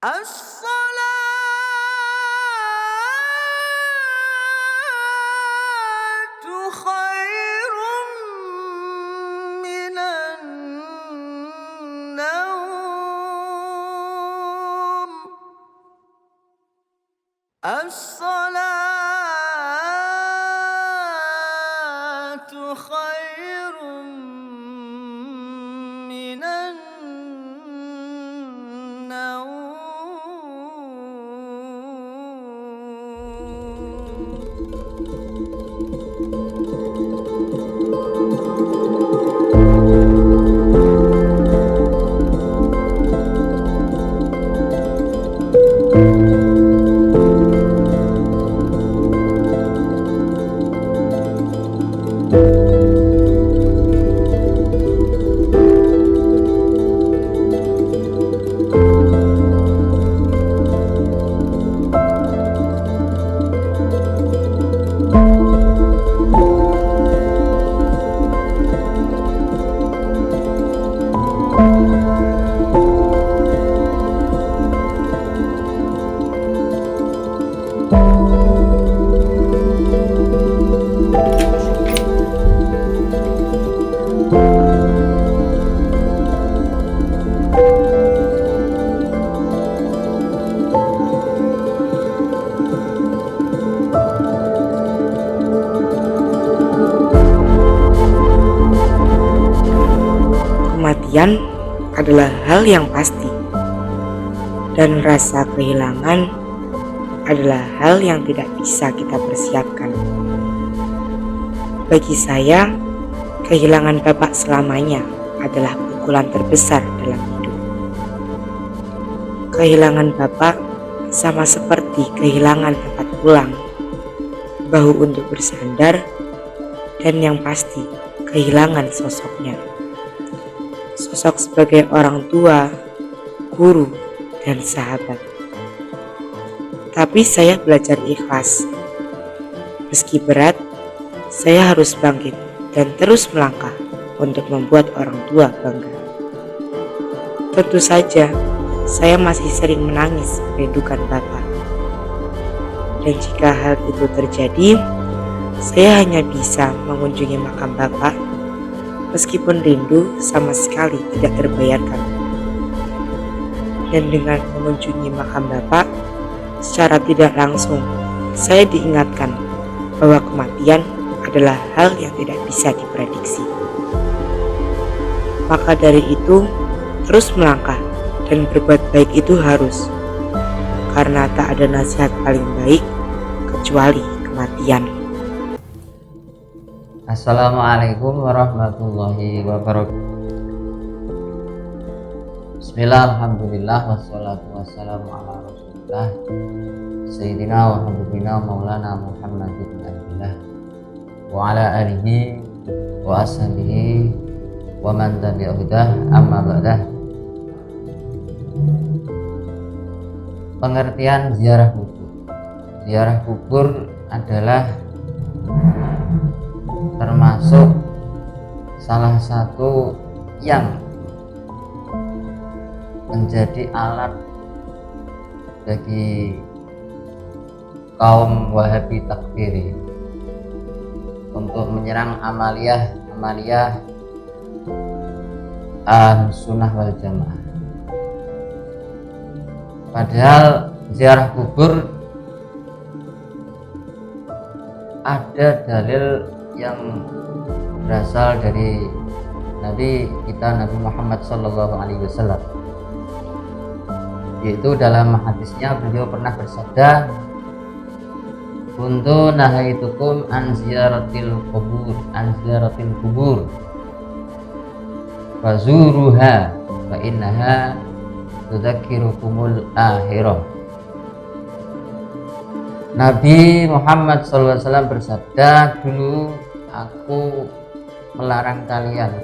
الصلاة خير من النوم. الصلاة خير من Kematian adalah hal yang pasti, dan rasa kehilangan adalah hal yang tidak bisa kita persiapkan. Bagi saya, kehilangan Bapak selamanya adalah pukulan terbesar dalam hidup. Kehilangan Bapak sama seperti kehilangan tempat pulang, bahu untuk bersandar, dan yang pasti kehilangan sosoknya. Sosok sebagai orang tua, guru, dan sahabat. Tapi saya belajar ikhlas. Meski berat, saya harus bangkit dan terus melangkah untuk membuat orang tua bangga. Tentu saja, saya masih sering menangis merindukan Bapak. Dan jika hal itu terjadi, saya hanya bisa mengunjungi makam Bapak, meskipun rindu sama sekali tidak terbayarkan. Dan dengan mengunjungi makam Bapak, secara tidak langsung saya diingatkan bahwa kematian adalah hal yang tidak bisa diprediksi. Maka dari itu, terus melangkah dan berbuat baik itu harus, karena tak ada nasihat paling baik kecuali kematian. Assalamualaikum warahmatullahi wabarakatuh. Bismillah, alhamdulillah, wassalatu wassalamu ala rasulillah Sayyidina wa habibina maulana Muhammad ibn Abdullah wa ala alihi wa ashabihi wa man tabi'ahudah, amma ba'dah. Pengertian ziarah kubur. Ziarah kubur adalah termasuk salah satu yang menjadi alat bagi kaum Wahabi takfiri untuk menyerang amaliyah sunnah wal jamaah. Padahal ziarah kubur ada dalil yang berasal dari Nabi kita, Nabi Muhammad SAW, yaitu dalam hadisnya beliau pernah bersabda, "Kuntu nahaitukum an ziyaratil kubur fazuruha fa innaha tudzakirukumul akhirah." Nabi Muhammad SAW bersabda, dulu aku melarang kalian,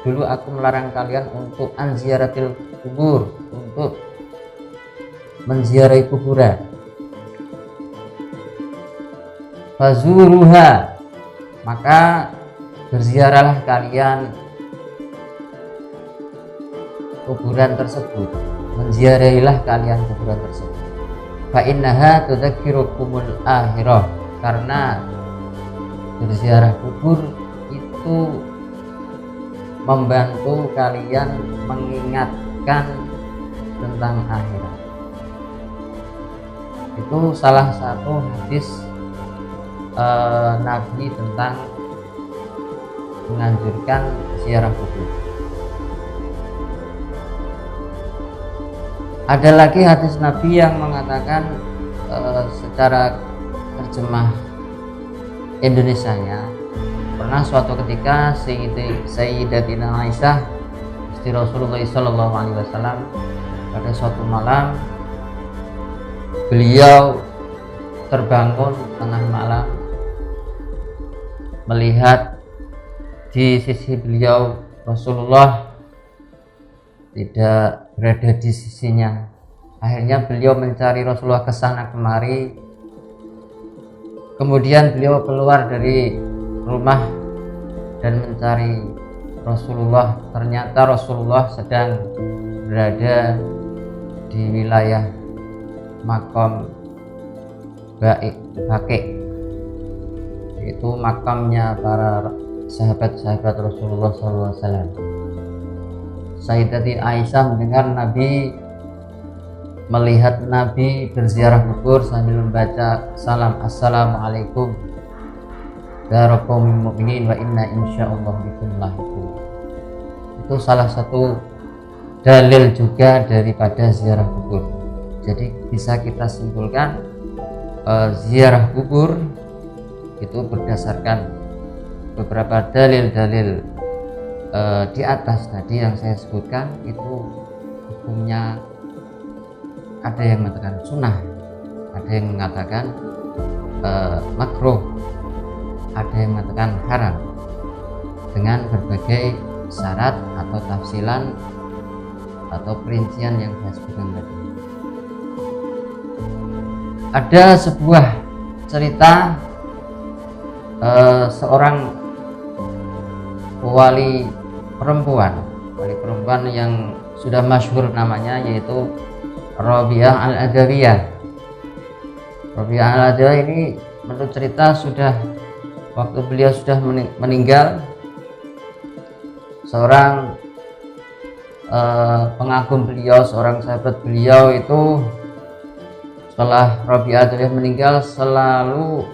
dulu aku melarang kalian untuk anziaratil kubur, untuk menziarahi kuburan. Fazuruha, maka berziarahlah kalian kuburan tersebut, menziarahilah kalian kuburan tersebut. Fa innaha tudzakirukumul akhirah, karena berziarah kubur itu membantu kalian mengingatkan tentang akhirat. Itu salah satu hadis Nabi tentang menganjurkan ziarah kubur. Ada lagi hadis Nabi yang mengatakan secara terjemah Indonesianya, pernah suatu ketika Sayyidatina Aisyah istri Rasulullah SAW pada suatu malam beliau terbangun tengah malam melihat di sisi beliau Rasulullah tidak berada di sisinya. Akhirnya beliau mencari Rasulullah ke sana kemari. Kemudian beliau keluar dari rumah dan mencari Rasulullah. Ternyata Rasulullah sedang berada di wilayah makam Baqi', yaitu makamnya para sahabat-sahabat Rasulullah SAW. Sayyidatina Aisyah mendengar melihat Nabi berziarah kubur sambil membaca salam, assalamualaikum darakumul mu'minin wa inna insyaallah bikum lahiqun. Itu salah satu dalil juga daripada ziarah kubur. Jadi bisa kita simpulkan ziarah kubur itu berdasarkan beberapa dalil-dalil di atas tadi yang saya sebutkan. Itu hukumnya ada yang mengatakan sunnah, ada yang mengatakan makruh, ada yang mengatakan haram dengan berbagai syarat atau tafsilan atau perincian yang saya sebutkan tadi. Ada sebuah cerita seorang wali perempuan yang sudah masyhur namanya, yaitu Rabi'ah al-Adawiyah. Rabi'ah al-Adawiyah ini menurut cerita sudah waktu beliau sudah meninggal, seorang pengagum beliau, seorang sahabat beliau itu setelah Rabi'ah al-Adawiyah meninggal selalu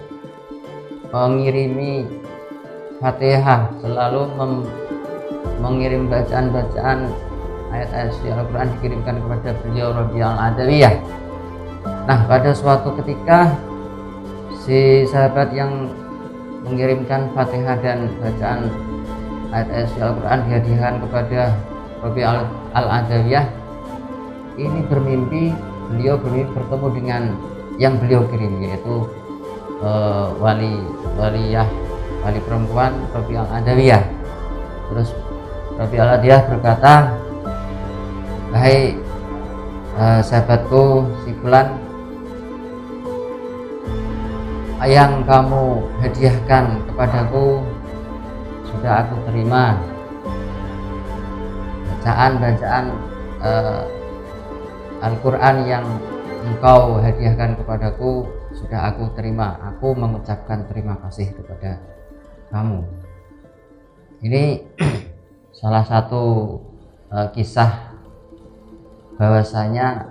mengirimi Fatihah, selalu mengirim bacaan-bacaan ayat-ayat suci Al-Quran dikirimkan kepada beliau Rabi'ah al-Adawiyah. Nah, pada suatu ketika si sahabat yang mengirimkan Fatihah dan bacaan ayat-ayat suci Al-Quran dihadiahkan kepada Rabi'ah al-Adawiyah ini beliau bermimpi bertemu dengan yang beliau kirim, yaitu wali perempuan Rabi'ah al-Adawiyah. Terus Rabi'ah al-Adawiyah berkata, "Hai sahabatku si fulan, yang kamu hadiahkan kepadaku sudah aku terima. Bacaan Al-Quran yang engkau hadiahkan kepadaku sudah aku terima. Aku mengucapkan terima kasih kepada kamu." Ini salah satu kisah bahwasanya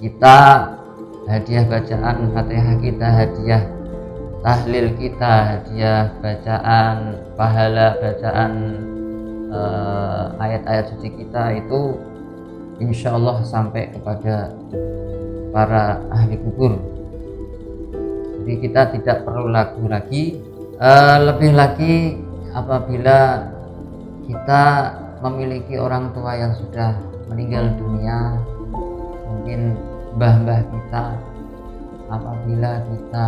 kita hadiah bacaan Fatihah kita, hadiah tahlil kita, hadiah bacaan pahala, bacaan ayat-ayat suci kita itu insya Allah sampai kepada para ahli kubur. Jadi kita tidak perlu ragu lagi, lebih lagi apabila kita memiliki orang tua yang sudah meninggal dunia, mungkin mbah-mbah kita, apabila kita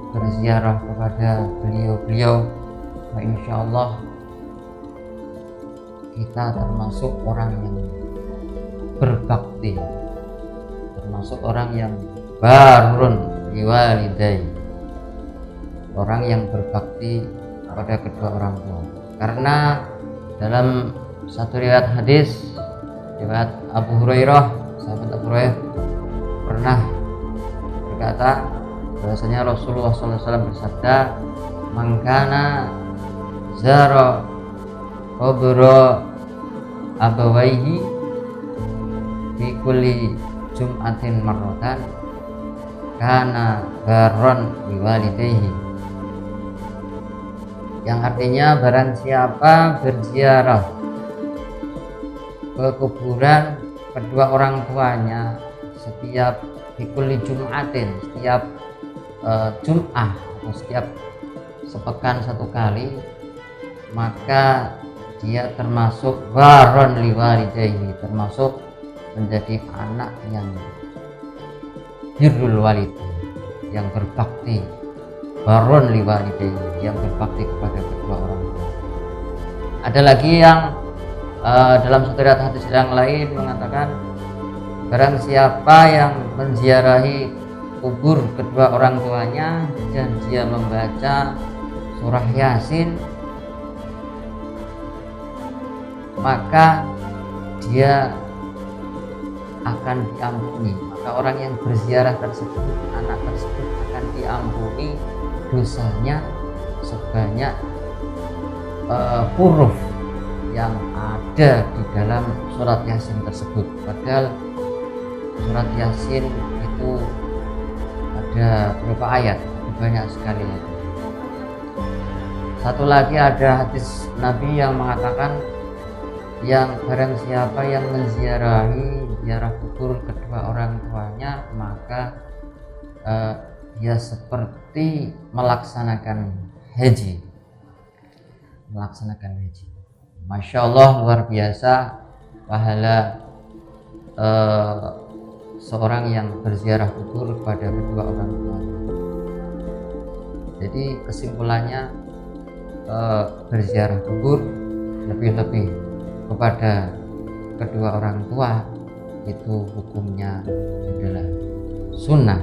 berziarah kepada beliau-beliau, insya Allah kita termasuk orang yang berbakti, termasuk orang yang barun biwalidayhi, orang yang berbakti kepada kedua orang tua. Karena dalam satu riwayat hadis, riwayat Abu Hurairah, Hurairah pernah berkata bahwasanya Rasulullah SAW bersabda, "Mangkana zara qabra abawaihi fi kulli jum'atin marratan kana barron biwalidayhi." Yang artinya barang siapa berziarah ke kuburan kedua orang tuanya setiap fikuli Jum'atin, setiap Jum'ah atau setiap sepekan satu kali, maka dia termasuk baron liwalidayhi, termasuk menjadi anak yang birrul walid, yang berbakti, baron liwalidayhi, yang berbakti kepada kedua orang tua. Ada lagi yang dalam satu riwayat hadis yang lain mengatakan, barang siapa yang menziarahi kubur kedua orang tuanya dan dia membaca surah Yasin, maka dia akan diampuni. Maka orang yang berziarah tersebut, anak tersebut akan diampuni dosanya sebanyak huruf yang ada di dalam surat Yasin tersebut. Padahal surat Yasin itu ada berapa ayat? Banyak sekali. Satu lagi ada hadis Nabi yang mengatakan, yang barang siapa yang menziarahi ziarah kubur kedua orang tuanya, maka dia seperti melaksanakan haji. Masya Allah, luar biasa pahala seorang yang berziarah kubur kepada kedua orang tua. Jadi kesimpulannya, berziarah kubur lebih-lebih kepada kedua orang tua itu hukumnya adalah sunnah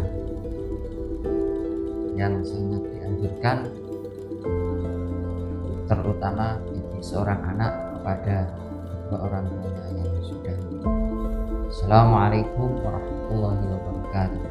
yang sangat dianjurkan, terutama bagi seorang anak kepada kedua orang tuanya yang sudah meninggal. Assalamualaikum warahmatullahi wabarakatuh.